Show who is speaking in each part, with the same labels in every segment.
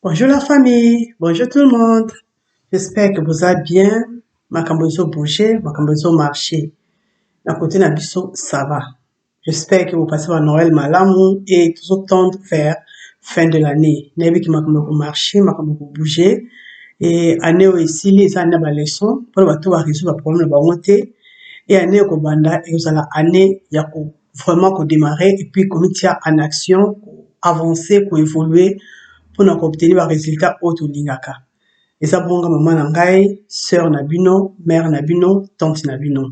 Speaker 1: Bonjour la famille, bonjour tout le monde. J'espère que vous allez bien. Makambo ezo bouger, makambo ezo marcher. Na côté na biso, ça va. J'espère que vous passez un Noël malamu et toujours tendre vers fin de l'année. Nebi ki makambo marcher, makambo bouger. Et année ici, les années ba leçon, pour ba tout résoudre problème ba monter. Et année ko banda, et vous allez année ya ko vraiment ko démarrer et puis commettre en action, avancer, ko évoluer pour obtenir un résultat autolingaka. Et ça bonga maman na ngai, sœur na bino, mère na bino, tante na bino.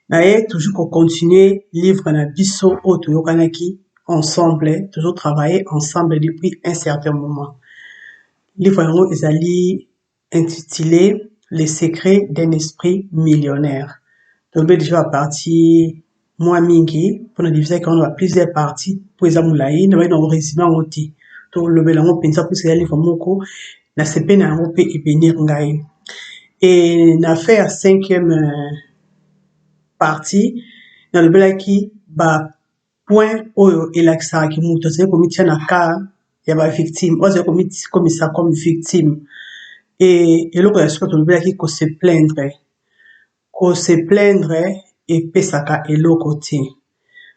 Speaker 1: Naye toujours pour continuer livre na biso auto yokanaki ensemble, toujours travailler ensemble depuis un certain moment. Livre yango ezali intitulé Les secrets d'un esprit millionnaire. Donc déjà à partir moi mingi pour diviser quand on a plusieurs parties pour examiner na ba no résumé ngoti to lobela ngo pensa pour ce livre moko na sepe na yango pe ebenir ngai. Et na fait cinquième partie na lobelaki ba point oyo elakisaka mutu azali komitia na cas ya ba victime oyo azali komisa comme victime. Et eloko ya sika tolobelaki ko se plaindre epesaka eloko te.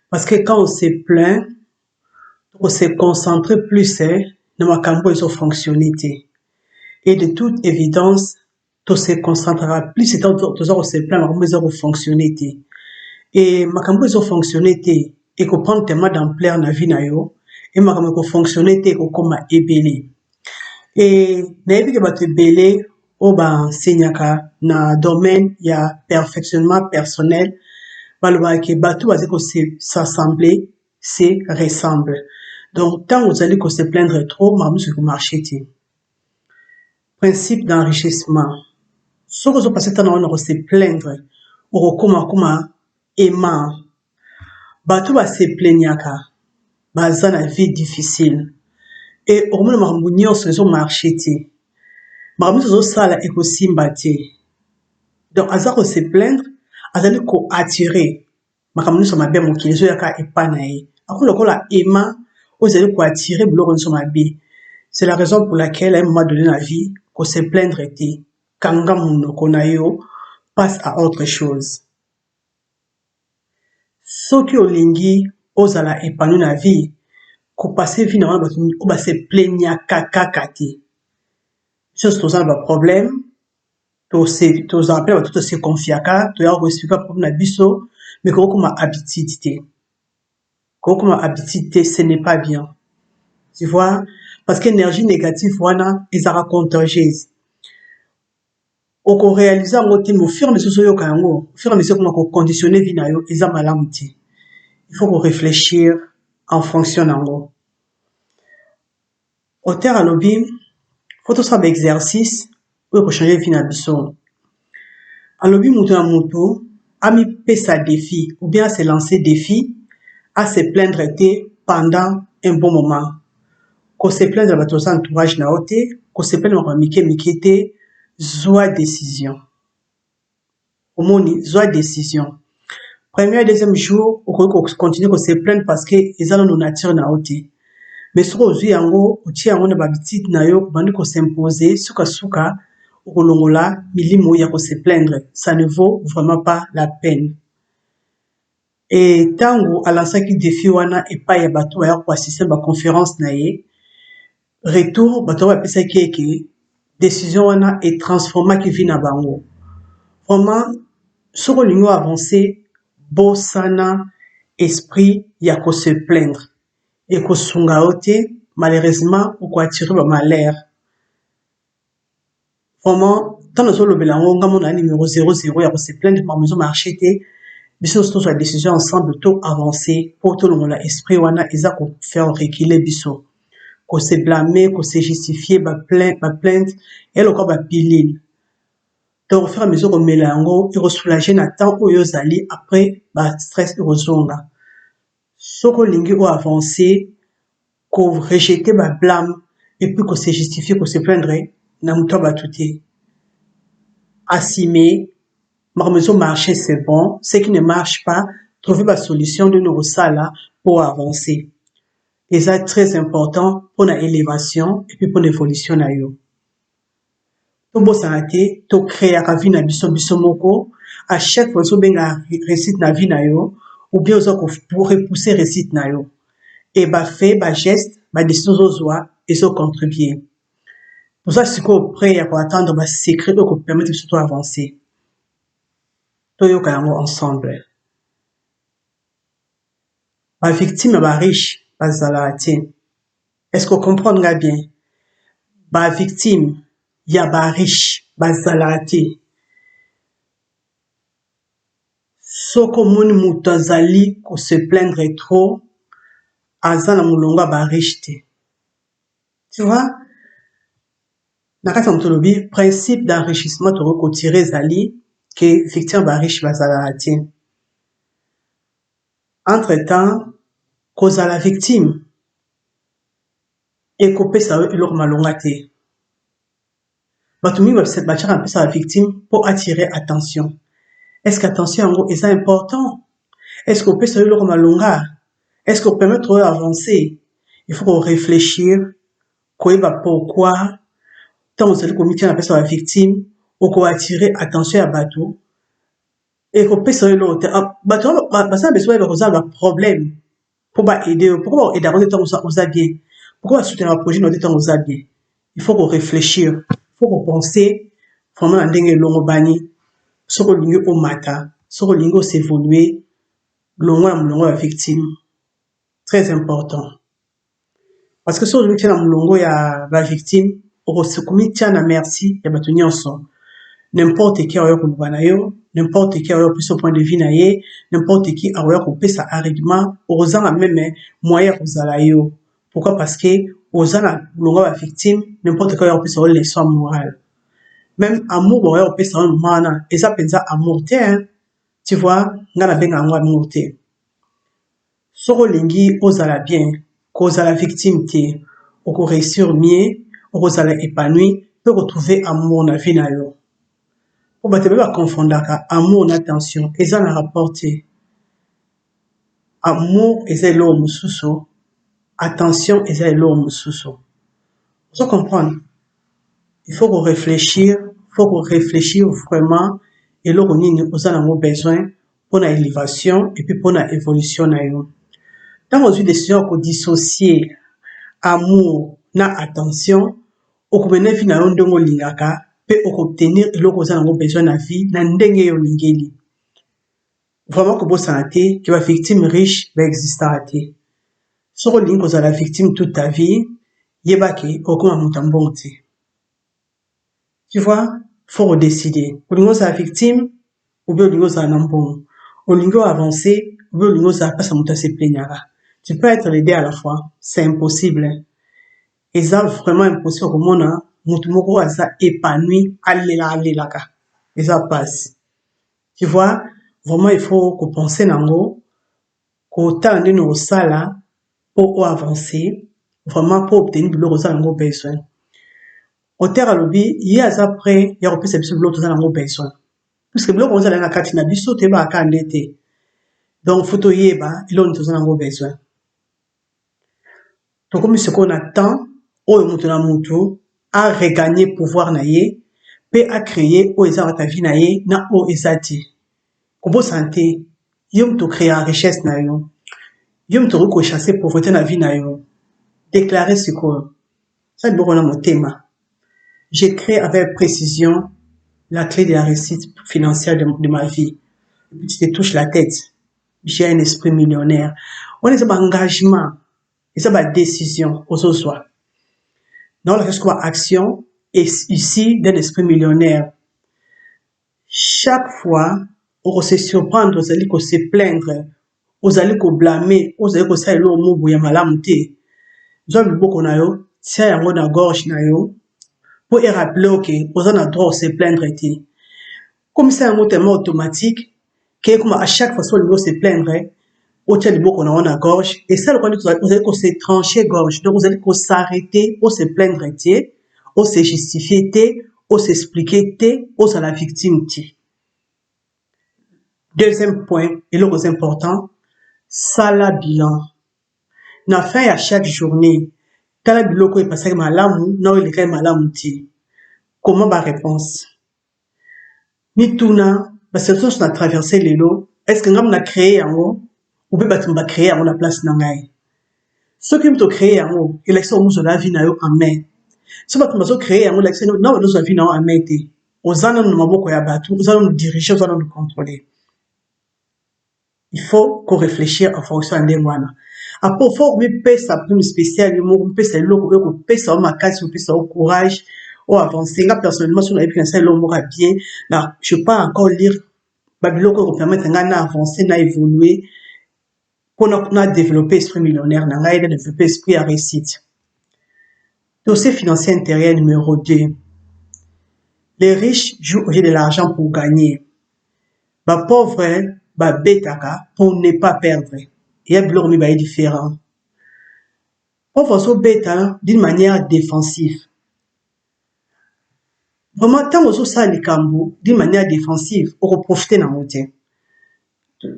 Speaker 1: Parce que quand on se plaint, on se concentre plus na makambo ezo fonctionner te. Et de toute évidence, to se concentrera plus et to se plaindre makambo ezo fonctionner te. Et makambo ezo fonctionner te et ko prendre tellement d'ampleur na vie na yo et makambo ko fonctionner te ko koma ebele. Et nayebi ke bato ebele o ba enseignaka na domaine ya perfectionnement personnel balobaki bato bazali ko s'assembler se ressemble. Donc tant vous allez ko se plaindre trop makambo ko marcher te. Principe d'enrichissement. Ce que vous passez tant on se plaindre ou koma aimant. Bato ba se plaignaka baza na vie difficile. Et au moins makambo nyonso ezo marcher te. Makambo ezo sala ekosimba te. Donc aza ko se plaindre, azali ko attirer makambo nyonso mabe mokili ezo yaka epa na ye. Ako lokola aimant ozali ko attirer biloko nyonso mabe. C'est la raison pour laquelle à un moment donné dans la vie, qu'on se plaindre te. Kanga monoko na yo passe à autre chose. Soki olingi ozala épanoui na vie, ko passer vie na wana bato ko ba se plaignaka kaka te. Chose toza na ba problème, toza appelé bato to se confiaka, to ya ko expliquer problème na biso, mais ko koma habitude te. Ko koma habitude te, ce n'est pas bien. Tu vois? Parce que l'énergie négative, wana, ezara contagieuse. Oko réaliser ngo te au fur et à mesure yo kango, au fur et à mesure ko conditionner vie na yo, eza malamu te. Il faut qu'on réfléchir en fonction nango. Auteur alobi, faut to sa exercice pour changer vie na biso. Alobi mutu na mutu, ami pesa défi ou bien se lancer défi, à se plaindre te pendant un bon moment. Ko se plaindre bato sa entourage na ote, ko se plaindre ba mike te, zwa décision. Omoni, zwa décision. Premier et deuxième jour, on continue ko se plaindre parce que ezala no nature na ote. Mais soko ozwi yango, uti yango na babitite na yo, bandi ko s'imposer, suka okolongola milimo ya ko se plaindre. Ça ne vaut vraiment pas la peine. Et tango alansaki défi wana epai ya bato ya ko assister ba conférence na ye, retour bato ba pesa ki décision wana est transformée qui vit na bango. Vraiment soko lingo avancer bosana esprit ya ko se plaindre et ko sunga ote malheureusement ou ko attirer ba malheur. Vraiment tant nous le belango ngamo na numéro 00 ya ko se plaindre par maison marché te biso soit décision ensemble tout avancer pour tout le monde esprit wana eza ko faire reculer biso. Ko se blâmer, ko se justifier ba plainte et le corps ba pilile. Donc au fur et à mesure qu'on mélange et soulager na temps oyo zali après ba stress rozonga. Soko lingi ou avancer, ko rejeter ba blâme et puis ko se justifier, ko se plaindre na muto ba touté. Assumer, maison marcher c'est bon, ce qui ne marche pas, trouver ba solution de nos sala pour avancer. Et ça très important pour l'élévation et puis pour l'évolution na yo. Tobosana te, to créer la vie na biso biso moko, à chaque fois so benga réussite na vie na yo, ou bien pour repousser réussite na yo. Et ba fait, ba geste, ba décision zozwa, et so contribuer. Pour ça, c'est qu'on prêt à attendre ba secret pour permettre de surtout avancer. Toyo kayango ensemble. Ba victime ba riche, ba zalati. Est-ce qu'on comprend bien? Ba victime, ya ba riche, ba zalati. Soko moni mutu azali ko se plaindre trop, aza na mulongo ba riche te. Tu vois? Na kati ya mutolobi, principe d'enrichissement toro ko tirer zali que victime ba riche ba zalati. Entre-temps, cause la victime ekopesa yo eloko malonga te. Bato mingi batiaka mpesa la victime pour attirer attention. Est-ce que attention yango eza important? Est-ce qu'on peut savoir le malonga? Est-ce qu'on peut permettre d'avancer? Il faut qu'on réfléchisse, qu'on va pourquoi, tant on sait qu'on met la personne à la victime, ou qu'on attirer attention à bateau, et qu'on peut savoir l'autre. Bateau, ça a besoin de résoudre le problème, pour aider, pourquoi aider avant de temps où ça bien? Pourquoi soutenir un projet dans le temps où ça bien? Il faut qu'on réfléchisse, il faut qu'on pense, vraiment, en dingue, l'homme bani, sur le lieu au matin, sur le lieu s'évoluer, l'homme la victime. Très important. Parce que si on tient mulongo ya la victime, on se commet na merci ya batu nyonso. N'importe qui a ko bana yo, n'importe qui a son point de vue na ye, n'importe qui a ko pesa argument, ozanga même moyen kozala yo. Pourquoi? Parce que ozana mulongo ya victime, n'importe qui a pesa leçon morale. Même amour a pesa mana, et ça pensa amour te, hein. Tu vois, ngana benga ngwa amour te. Soko lingi ozala bien, kozala victime te, oko réussir mieux, ozala épanoui, peut retrouver amour na vie na yo. Pour battre ba confondaka amour na attention, eza na rapport te. Amour eza lo mususu, attention eza lo mususu. Vous comprendre? Il faut qu'on réfléchir, vraiment et lo nini ozala ngo besoin pour na élévation et puis pour na évolution na yo. Dans vos décisions pour dissocier amour na attention, au kumene fi na ndongo lingaka pe obtenir eloko za ngo besoin na vie na ndenge yo lingeli. Vraiment que bo santé que la victime riche va exister. Soko lingo za la victime toute ta vie, yebaki okoma mutambonti. Tu vois, faut décider. Olingo za la victime ou bien olingo za nambon. Olingo avancer ou bien olingo za pas sa muta se plaignara. Tu peux être les deux à la fois, c'est impossible. Et ça, vraiment impossible au monde, mutumoko a ça épanoui, alléla. Et ça passe. Tu vois, vraiment, il faut qu'on pense nango, qu'on tende nos sala pour avancer, vraiment pour obtenir le résultat nango besoin. Au terre à l'obi, il y a ça près, il y a repris ce bloc dans nango besoin. Puisque le bloc on a dans la carte na biso te ba kandete. Donc, photo yeba, il on tous nango besoin. Donc, comme ce qu'on attend, oyo mutu na mutu a regagner pouvoir na ye pe a créer o eza ta vie na ye na o ezati ko bo santé yom to créer richesse na yo yom to ko chasser pauvreté na vie na yo déclarer ce que ça de na motema. J'ai créé avec précision la clé de la réussite financière de ma vie. Et puis tu te touches la tête, j'ai un esprit millionnaire. On est un engagement et ça va décision au soi. Non, la quoi action est ici d'un esprit millionnaire. Chaque fois, on se surprendre, on allez se plaindre, on allez blâmer, on allez ça l'eau mou ya malamute. Nous avons beaucoup na yo, tiens yango na gorge na yo, pour y rappeler que on a droit de se plaindre été. Comme ça un tellement automatique, que comme à chaque fois on se plaindre, on tient beaucoup na la gorge, et ça vous allez se trancher gorge, donc vous allez s'arrêter, on se plaindre été. On se justifier, on s'expliquer, on se la victime. Deuxième point, et le plus important, ça la bilan. na fin ya chaque journée tala biloko epasaki malamu na oyo elekaki malamu te. Comment ba réponse? Mituna basituation na traversé lelo est-ce que ngam na créé yango ou pe bato ba créé yango na place na ngai? Soki moto créé yango elakisi omuzo la vie na yo en main. So bato bazo créé yango elakisi na bazo vie na yo en main te. Oza nanu na maboko ya bato, oza nanu diriger, oza nanu contrôler. Il faut qu'on réfléchisse en fonction de ndenge. Après, il faut me sa prime spéciale, me sa loko, me sa makasi, me sa courage, ou avancer. Là, personnellement, si on a pu ça, l'homme bien. Là, je peux pas encore lire. Babiloko nous permet d'avancer, d'évoluer, pour nous développer l'esprit millionnaire, nous développer l'esprit à réussite. Dossier financier intérieur numéro 2. Les riches jouent au jeu de l'argent pour gagner. Les pauvres, betaka pour ne pas perdre. Il y a bloc mi différent. Pauvres sont bêta d'une manière défensive. Vraiment, tant que ça les cambo d'une manière défensive, on va profiter dans le temps.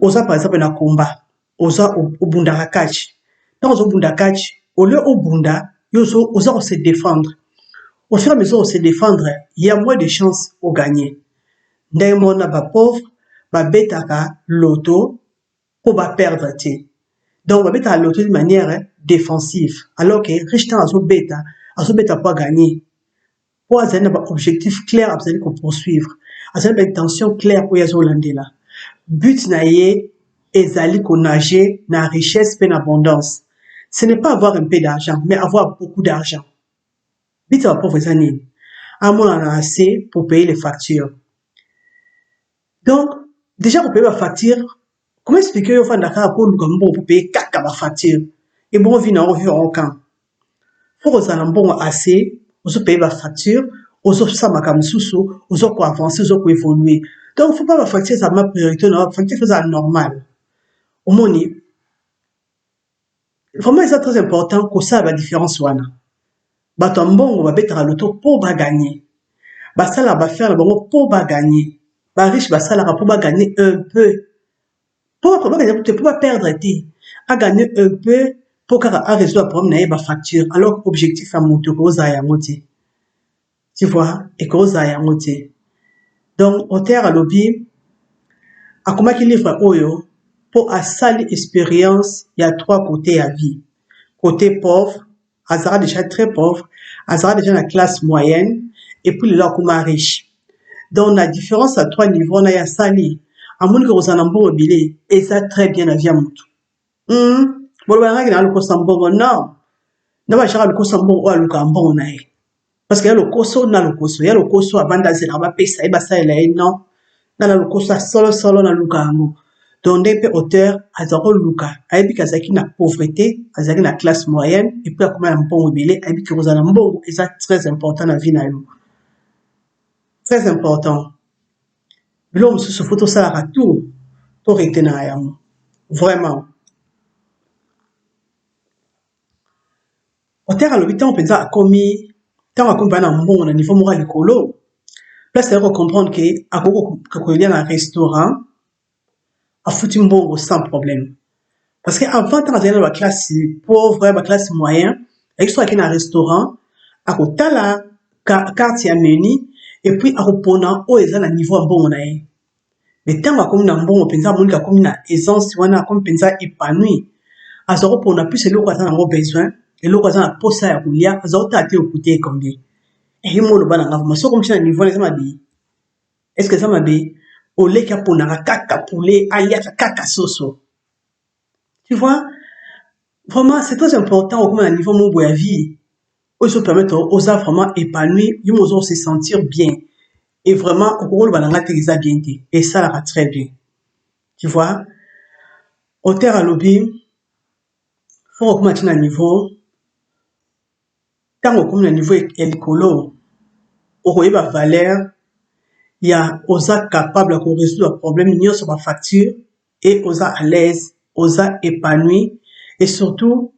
Speaker 1: Osa par exemple na combat, osa au bunda catch. Tant au bunda catch, au lieu au bunda, yoso osa se défendre. Au fur et à mesure de se défendre, il y a moins de chances au gagner. D'ailleurs, na ba pauvre, ba betaka loto pour ba perdre té. Donc, on va mettre à l'autre de manière défensive. Alors que riche temps à bêta pour gagner. Pour avoir un objectif clair, à poursuivre. À une intention claire pour y aller là. But naïe, ezali qu'on nager, na richesse, peine abondance. Ce n'est pas avoir un peu d'argent, mais avoir beaucoup d'argent. But à pauvres années. À mon en a assez pour payer les factures. Donc, déjà, pour payer la facture, comment expliquer au fond d'accord pour payer 4 factures et bon vient en revue en camp. Faut que ça bon assez, on payer la facture, on ça ma comme sous, on quoi avancer, on quoi évoluer. Donc faut pas la facture ça ma priorité, non, facture ça normal. Au moins vraiment c'est très important que ça la différence wana. Batombo va bettre à l'auto pour ba gagner. Ba ça là va faire le bon pour ba gagner. Ba riche ba ça là pour ba gagner un peu. Pour pas perdre à gagner un peu pour résoudre le problème de facture alors que l'objectif est monter tu vois et que donc au terre à lobby à comment qu'il livre oyo pour à sali expérience il y a 3 côtés à vie. Côté pauvre azara déjà très pauvre, azara déjà la classe moyenne et puis là comme riche. Donc la différence à 3 niveaux na ya sali amoni que vous en bon billet et ça très bien la vie à mutu. Bon ba ngaki na lo kosambo non. Na ba chaka lo kosambo o aluka mbongo na ye. Parce que ya lo koso na lo koso, ya lo koso abanda zela ba pesa e ba sa ela non. Na lo koso solo na luka ngo. Donc des pe auteur azako luka, ayebi kazaki na pauvreté, azaki na classe moyenne et puis akoma na mbongo billet, ayebi que vous en mbongo et ça très important na vie na yo. Très important. L'homme se photo ça la tout pour retenir yango. Vraiment. Auteur à l'hôpital on peut dire commis tant qu'on va dans bon niveau moral écolo. Là c'est à comprendre que à beaucoup que il y a un restaurant à foutre bon sans problème. Parce que avant dans la classe pauvre, la classe moyenne, avec soit qu'il y a un restaurant à côté la quartier menu et puis à répondre au ils à niveau bon na e. Mais tant comme na bon on pensa mon comme na aisance wana comme pensa épanoui. À ce répondre plus c'est le quoi ça en besoin et le quoi ça pour ça ya kulia, à ce t'até au côté combien. Et moi le bana ngava so comme ça niveau ça m'a dit. Est-ce que ça m'a dit au lait pour na kaka poulet alias kaka soso. Tu vois, vraiment, c'est très important au moins à niveau mon bois vie. Où se permettre aux gens vraiment épanouis, ils vont se sentir bien. Et vraiment, au rôle balanga t'exa bien dit. Et ça la va très bien. Tu vois, au terre à lobby, faut augmenter un niveau. Tant qu'on augmente un niveau écolo, au royaume à valeur, il y a aux gens capables de résoudre le problème, il y a sur ma facture, et aux gens à l'aise, aux gens épanouis, et surtout,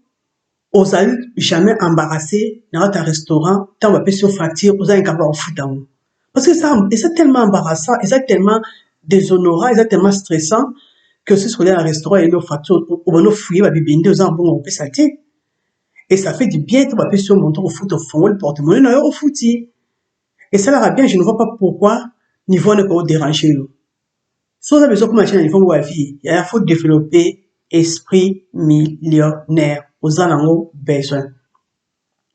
Speaker 1: aux allez jamais embarrassé dans un restaurant, tant on va sur facture, aux allez capable de foutre. Parce que ça, et c'est tellement embarrassant, et c'est tellement déshonorant, et c'est tellement stressant, que ce soit dans un restaurant et nos factures, on va nous fouiller, on va bibender aux ambons, on peut salter. Et ça fait du bien, on va sur mon tour au foot, au fond, le porte-monnaie, non, au footy. Et ça leur a bien, je ne vois pas pourquoi niveau ne peut pas déranger. Si on a besoin de machine à niveau de la vie, il faut développer esprit millionnaire. Aux en ont besoin.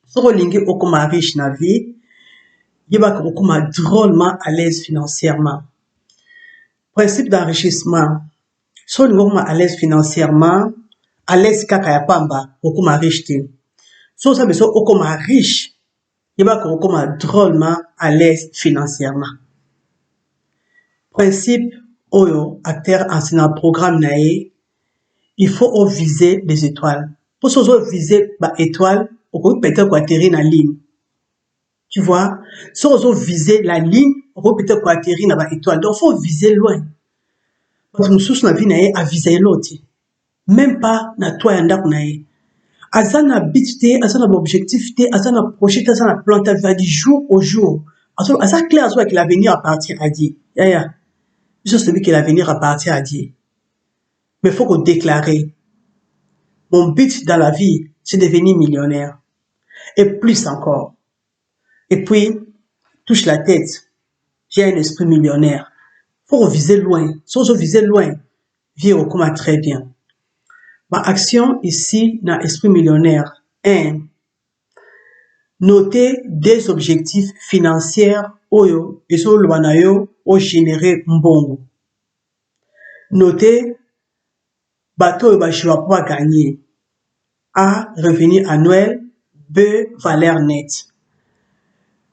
Speaker 1: Si on a au comme riche dans la vie, il va comme drôlement à l'aise financièrement. Principe d'enrichissement. Si on est à l'aise financièrement, à l'aise kaka pamba, au comme riche. Si on a besoin au comme riche, il va comme drôlement à l'aise financièrement. Principe oyo à terre enseignant programme nae, il faut viser les étoiles. Pour se viser les étoiles, on peut peut-être atterrir dans la ligne. Tu vois, si on viser la ligne, on peut peut-être atterrir dans l'étoile. Donc, il faut viser loin. Parce que nous sommes dans la vie à viser l'autre. Même pas dans toi et dans la vie. Azana but, azana objectif, azana projet, azana plan, du jour au jour. Azana clair, azana que l'avenir appartient à Dieu. Je sais que l'avenir appartient à Dieu. Mais il faut qu'on déclare. Mon but dans la vie, c'est de devenir millionnaire. Et plus encore. Et puis, touche la tête. J'ai un esprit millionnaire. Faut viser loin. Si on viser loin, vivre comme très bien. Ma action ici dans l'esprit millionnaire. 1. Noter des objectifs financiers oyo et sur le banayo au générer mbongo. Noter bateau et je vais pouvoir gagner. A. Revenu annuel. B. Valeur nette.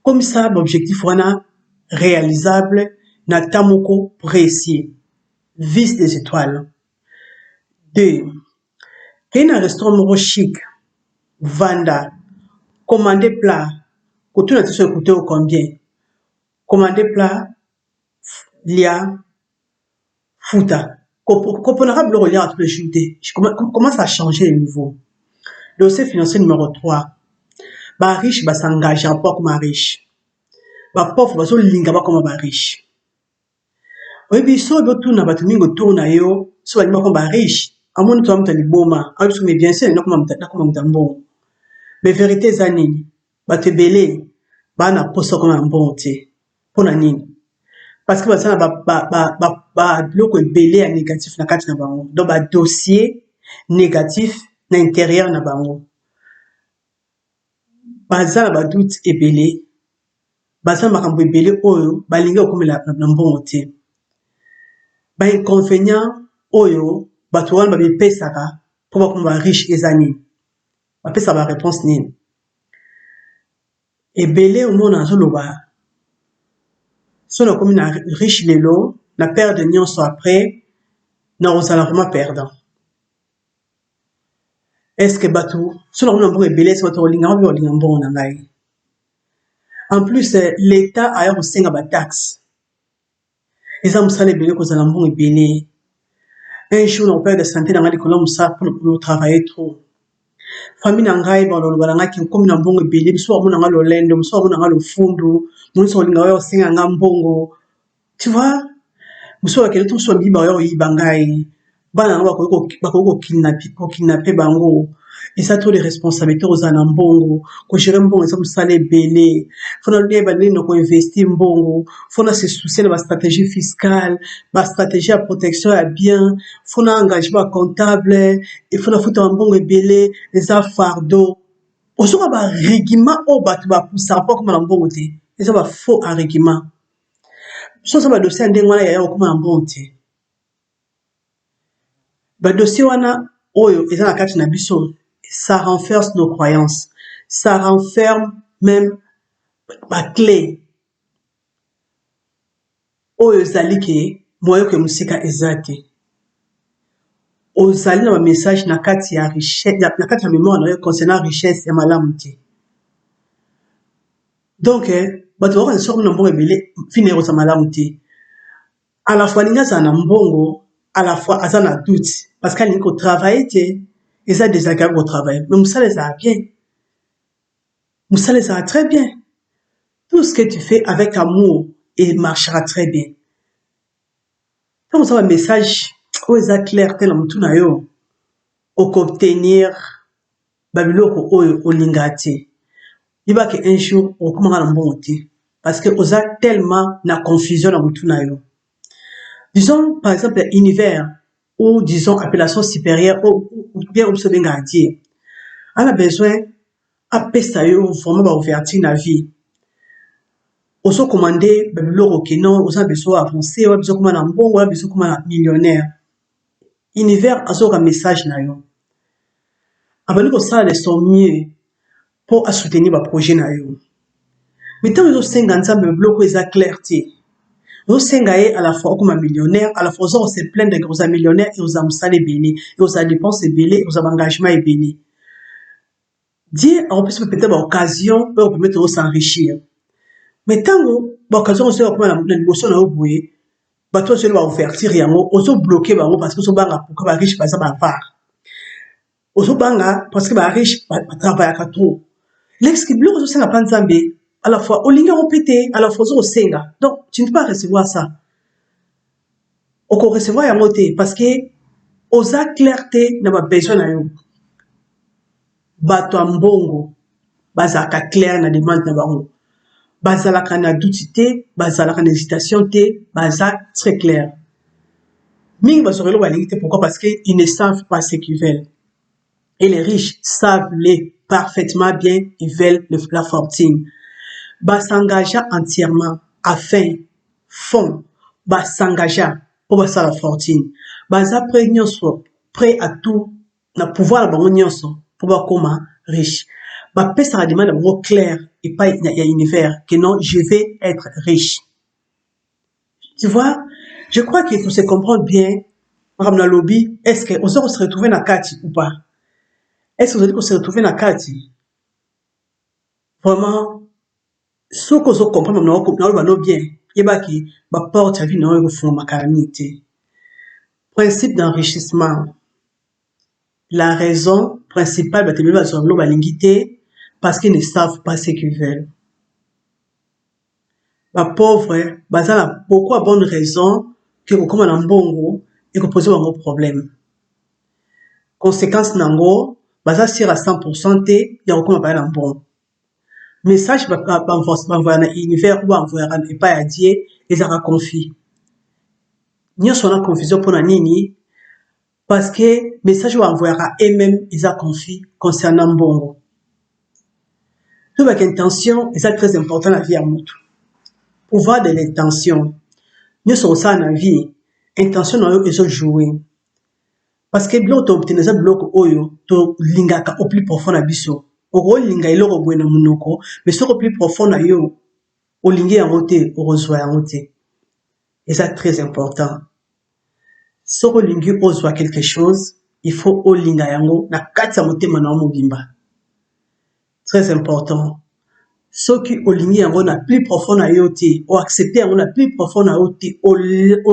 Speaker 1: Comme ça, l'objectif est réalisable, n'a tamoko précis. Vise des étoiles. 2. Quand un restaurant chic, vanda, commander plat, quand tu as tout ce coûté au combien? Commander plat, lia, fouta. Comparable le relier à tous les chutés. Comment ça a changé le niveau? Dossier financier numéro 3. Bah riche, bah s'engage en pas comme un riche. Bah pauvre, bah so linga bah comme un riche. Oui, puis so do tout na bah tumingo tout na yo, so bah comme un riche. À mon tour, m'tali boma. Ah, mais bien sûr, non comme un bon. Mais vérité zanini, bah te belé, bah na poso comme un bon té. Pour na nini. Parce que bah ça bah loko belé à négatif na kati na bango. Donc bah dossier négatif na intérieur na bango. Baza ba doute ebele. Baza makambo ebele oyo balinga okomela na mbongo te. Ba inconvénient oyo bato wana babepesaka po bakoma riche ezani. Bapesa ba réponse nini. Ebele omona azoloba. So na komi na riche lelo, na perdre nyonso après, na ozala vraiment perdant. Est-ce que bato, so na komi na mbongo ebele, so bato olinga mbongo na ngai. En plus, l'État a aussi une taxe. Et ça, nous allons bien que nous allons bien. Un jour, on perd de santé dans l'école, on sait pour travailler trop. Famille n'angai, bon, le balanga qui comme na bongo bien, soit on a le lendo, soit on a le fundo, nous sommes linga aussi un bongo. Tu vois, nous sommes quelqu'un tout soit bien bayo ibangai. Bana ko kidnapper bango. Et ça, tous les responsabilités aux anambongo, ko gérer mbongo, ça nous allait belé. Faut nous dire, nous ko investir mbongo. Faut nous se soucier de la stratégie fiscale, la stratégie de protection à bien. Faut nous engager comptable. Il faut nous foutre un mbongo belé, les fardeaux. Au soit, bah, régiment, oh, bah, tu vas pousser pas comme un mbongo te. Et ça va faux un régiment. Ça va dossier en déngwana ya comme un mbongo te. Bah, dossier wana, oyo, et ça la carte na biso. Ça renforce nos croyances. Ça renferme même ma clé. Oyo ezali ke moyo ke musika ezate. Ozali na message na kati ya richesse, na kati ya mémoire na concernant richesse ya malamu te. Donc bato ba sort na mbongo ebele finero za malamu te. À la fois linga za na mbongo, à la fois azana doute parce qu'elle ko travailler te. Et ça désagréable au travail. Mais Moussa les a bien. Moussa les a très bien. Tout ce que tu fais avec amour, il marchera très bien. Quand vous avez un message, oyo eza clarté na mutu na yo okobtenir babiloko oyo olingaka te. Yebaka un jour okomaka na mbongo te parce que oza tellement na confusion na mutu na yo. Disons par exemple univers ou disons appellation supérieure ou bien biso bengaka Dieu. On a besoin apesa yo vraiment ba ouverture na vie. Oso commander babiloko ke non oza besoin avancer ou besoin comme na mbongo ou besoin comme na millionnaire. Univers azoka message na yo. Abali ko sala de son mieux pour soutenir ba projet na yo. Mais tant que senga nzambe babiloko eza clarté. Osenga ye à la fois comme un millionnaire, à la fois on se plaint de gros millionnaire et aux amsale béni, et aux dépenses béni, aux engagements béni. Dieu a peut-être l'occasion pour permettre de s'enrichir. Mais tant que l'occasion c'est comme la notion na oboué, bah toi tu vas ouvertir yango, oso bloquer bango parce que so banga pour que ba riche pas ba part. Oso banga parce que ba riche ba travailler ka trop. L'ex qui bloque oso senga pa nzambe, à la fois olinga opété, à la fois oso senga. Donc tu ne peux pas recevoir ça. Oko recevoir yango te parce que oza clarté na ba besoin na yo. Bato mbongo bazalaka clair na demande na bango. Bazalaka na doute te, bazalaka na hésitation te, baza très clair. Mingi bazorelo balingi te pourquoi? Parce que ils ne savent pas ce qu'ils veulent. Et les riches savent les parfaitement bien, ils veulent la fortune. S'engagea entièrement afin fond s'engagea pour ça la fortune. Baza prêt à tout na pouvoir la bango nyonso pour ba koma riche. Ba pesa la demande bango clair et pas il y a univers que non je vais être riche. Tu vois, je crois qu'il faut se comprendre bien. Madame la lobby, est-ce que on se retrouver na kati ou pas? Est-ce que vous allez se retrouver na kati? Vraiment, ce que vous comprenez maintenant, bien, il y a qui va porte à vie non au fond ma calamité. Principe d'enrichissement. La raison principale de la sur l'obalité parce qu'ils ne savent pas ce qu'ils veulent. La pauvre, pourquoi bonne raison que vous comme un bongo et que vous posez un problème. Conséquence nango, baza sur à 100% il y a recours à un bon. Message va envoyer un univers ou envoyer un pas à Dieu et ça confie. Nous sommes en confusion pour la nini parce que message va envoyer à eux-mêmes ils a confie concernant bongo. Toute votre intention est très important la vie à moutou. Pouvoir de l'intention. Nous sommes ça dans la vie. Intention nous est jouer. Parce que bloc obtenir ça bloc oyo to lingaka au plus profond na biso. Oko linga iloko bwena munoko, mais ce au plus profond na yo, o lingi en roté, o reçoit en roté. Et ça très important. Si o lingi ozwa quelque chose, il faut o linga yango na kati ya motema na mobimba. Très important. Ce qui o lingi yango na plus profond na yo te, o accepter yango na plus profond na yo te, o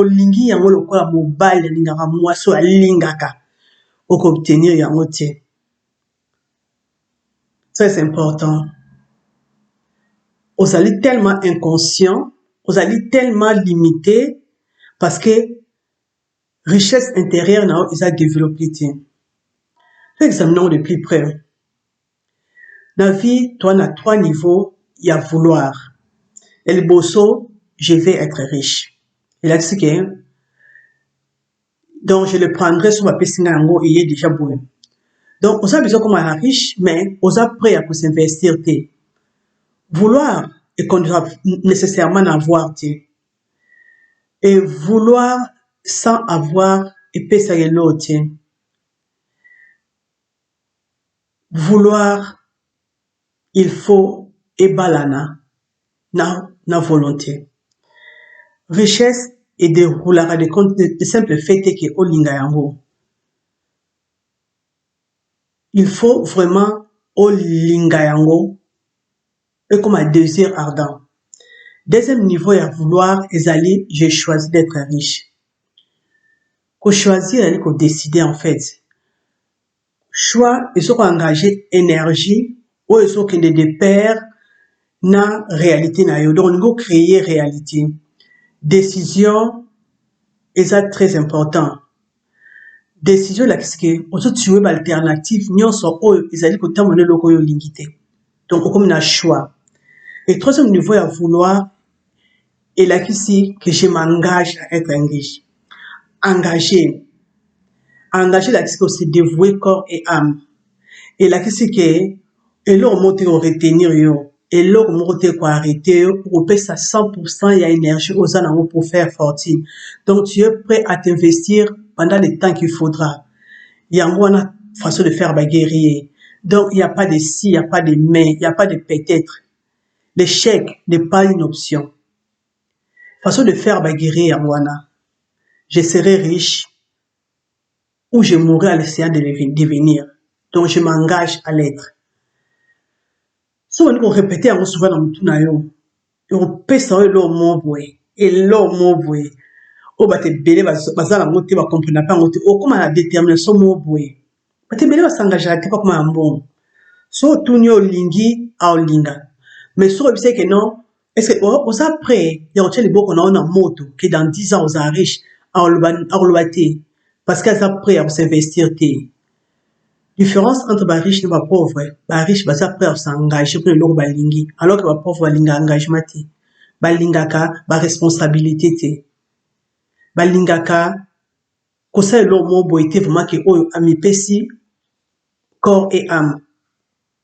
Speaker 1: lingi yango lokola mobile lingaka mwaso a lingaka. Oko obtenir yango te. Très important. Vous allez tellement inconscient, vous allez tellement limité parce que richesse intérieure n'a pas développé. Examinons de plus près. Dans la vie, toi, on a 3 niveaux. Il y a vouloir. Et le bosso, je vais être riche. Et là, c'est que, donc, je le prendrai sur ma pessingango et il est déjà bon. Donc, on a besoin comme un riche, mais on a prêt à s'investir. Vouloir et qu'on doit nécessairement avoir. Et vouloir sans avoir et payer l'autre. Vouloir, il faut et balana na volonté. Richesse et dérouler des comptes de simple fait que au linga yango. Il faut vraiment au linga yango et comme un désir ardent. Deuxième niveau, il y a vouloir et aller, j'ai choisi d'être riche. Qu'on choisir, il faut décider en fait. Choix, il faut engager énergie ou il faut qu'il y ait des pairs na réalité na yo. Donc, il faut créer réalité. Décision, et ça très important. décision lakisi ke ozotiwe baalternative nyonso oyo ezali kotambola eloko oyo olingi te. Donc okomi na choix. Et troisième niveau ya vouloir elakisi que je m'engage à être engagé. Engagé lakisi ke se dévouer corps et âme. Elakisi ke eloko moko te koretenir yo, eloko moko te koarrêter yo pour kopesa 100% ya énergie oza nango pour faire fortune. Donc tu es prêt à t'investir pendant le temps qu'il faudra. Yango wana façon de faire baguerrier. Donc il n'y a pas de si, il n'y a pas de mais, il n'y a pas de peut-être. L'échec n'est pas une option. Façon de faire baguerrier yango wana. Je serai riche ou je mourrai à l'essayant de devenir. Donc je m'engage à l'être. Si on dit qu'on répète yango souvent dans mutu na yo, opesa oyo eloko moko boye, eloko moko boye, oyo bato ebele baza nango te bakomprena mpe yango te, okóma na détermination moko boye. Bato ebele basengagaka te bakóma ya mbongo. So otuni olingi aolinga. Mais soki oyebisi ke non, est-ce que oza prêt ya kotia liboko na yo na moto ke dans 10 ans oza riche akoloba te parce que aza prêt ya kosinvestir te. Différence entre bariche na bapauvre, bariche baza prêt à s'engager pour eloko balingi, alors que bapauvre balinga engagement te, balingaka baresponsabilité te, balingaka kosala eloko moko boye te vraiment ke oyo amipesi corps et âme.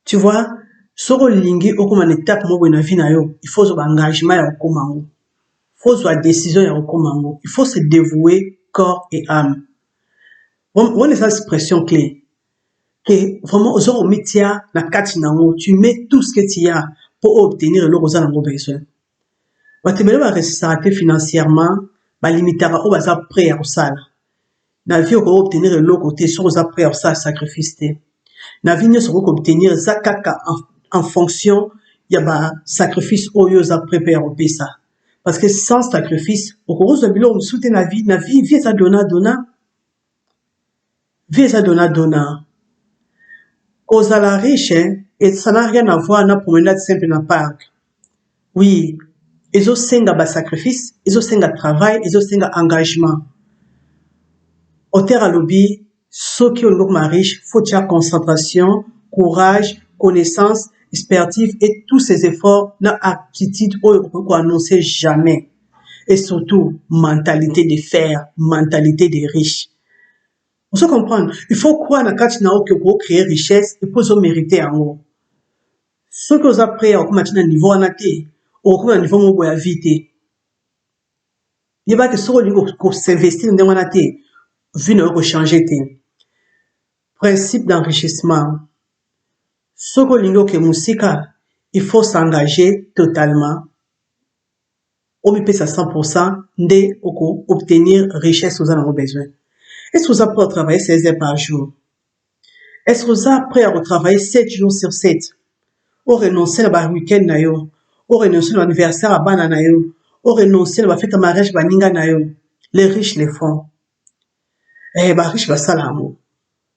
Speaker 1: Tu vois, soki olingi okóma na étape moko boye na vie na yo, il faut ozwa engagement ya kokóma yango, il faut ozwa décision ya kokóma yango, il faut se dévouer corps et âme. On eza expression clé que vraiment ozo komitia na kati nango, tu mets tout ce que tu as pour obtenir eloko oza nango besoin. Bato ebele baresisaka te financièrement, balimitaka oyo baza prêt ya kosala. Na vie okoki obtenir eloko te soki oza prêt ya kosala sacrifice te. Na vie nyonso okoki obtenir eza kaka en fonction ya basacrifice oyo oza prêt mpe ya kopesa. Parce que sans sacrifice okoki kozwa biloko mosusu te na vie eza dona. Vie eza dona. Kozala riche, et ça n'a rien à voir na promenade simple na parc. Oui, ezosenga basacrifice, ezosenga travail, ezosenga engagement. Auteur alobi, soki olingi okoma riche, faut tia concentration, courage, connaissance, expertise et tous ces efforts na aptitude oyo okoki koannoncer jamais. Et surtout, mentalité de fer, mentalité de riche. On se comprendre. Il faut croire na kati na que pour créer richesse et pour mériter yango. Ce que vous apprenez au na niveau wana te, au niveau moko ya vie te. Yeba que soko ko s'investir ndenge wana te, vie na ko changer te. Principe d'enrichissement. Soko lingo ke musika, il faut s'engager totalement. Au pesa 100% nde oko obtenir richesse aux en besoin. Est-ce que vous êtes prêt à travailler 16 heures par jour? Est-ce que vous êtes prêt à retravailler 7 jours sur 7? Ou renoncer à la week-end na yo? Ou renoncer à l'anniversaire à bana na yo? Ou renoncer à la fête à mariage baninga na yo? Les riches les font. Eh, bah riche ba salamo.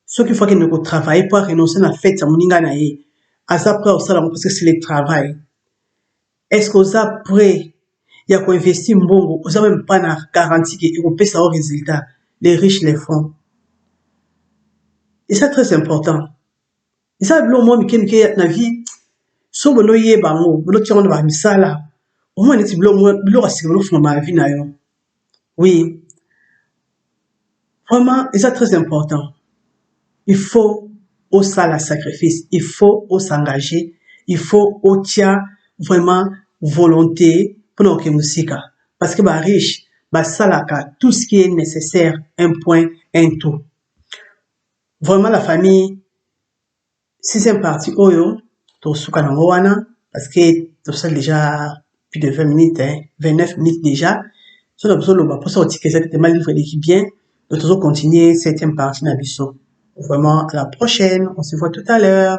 Speaker 1: Ceux qui font qu'ils ne travaillent pas renoncer à la fête à moninga na ye. Asa prêt au salamo parce que c'est le travail. Est-ce que vous êtes prêt à investir mbongo? Vous avez même pas na garantie que vous payez ça au résultat. Les riches les font. Et c'est très important. Et ça, le moment où la vie, si vous avez un bango, vous avez un misala, au moins, vous avez ma vie. Oui. Vraiment, et c'est très important. Il faut au la sacrifice, il faut au s'engager, il faut au tia vraiment volonté pour nos musique. Parce que bah riche, bah salaka, tout ce qui est nécessaire, un point, un tout. Vraiment la famille, sixième partie, oyo, to soukana wana, parce que tout ça déjà plus de 20 minutes, 29 minutes déjà. So, pour ça, on dit que c'était mal livré l'équipe bien. Nous allons continuer septième partie, Nabiso. Vraiment, à la prochaine. On se voit tout à l'heure.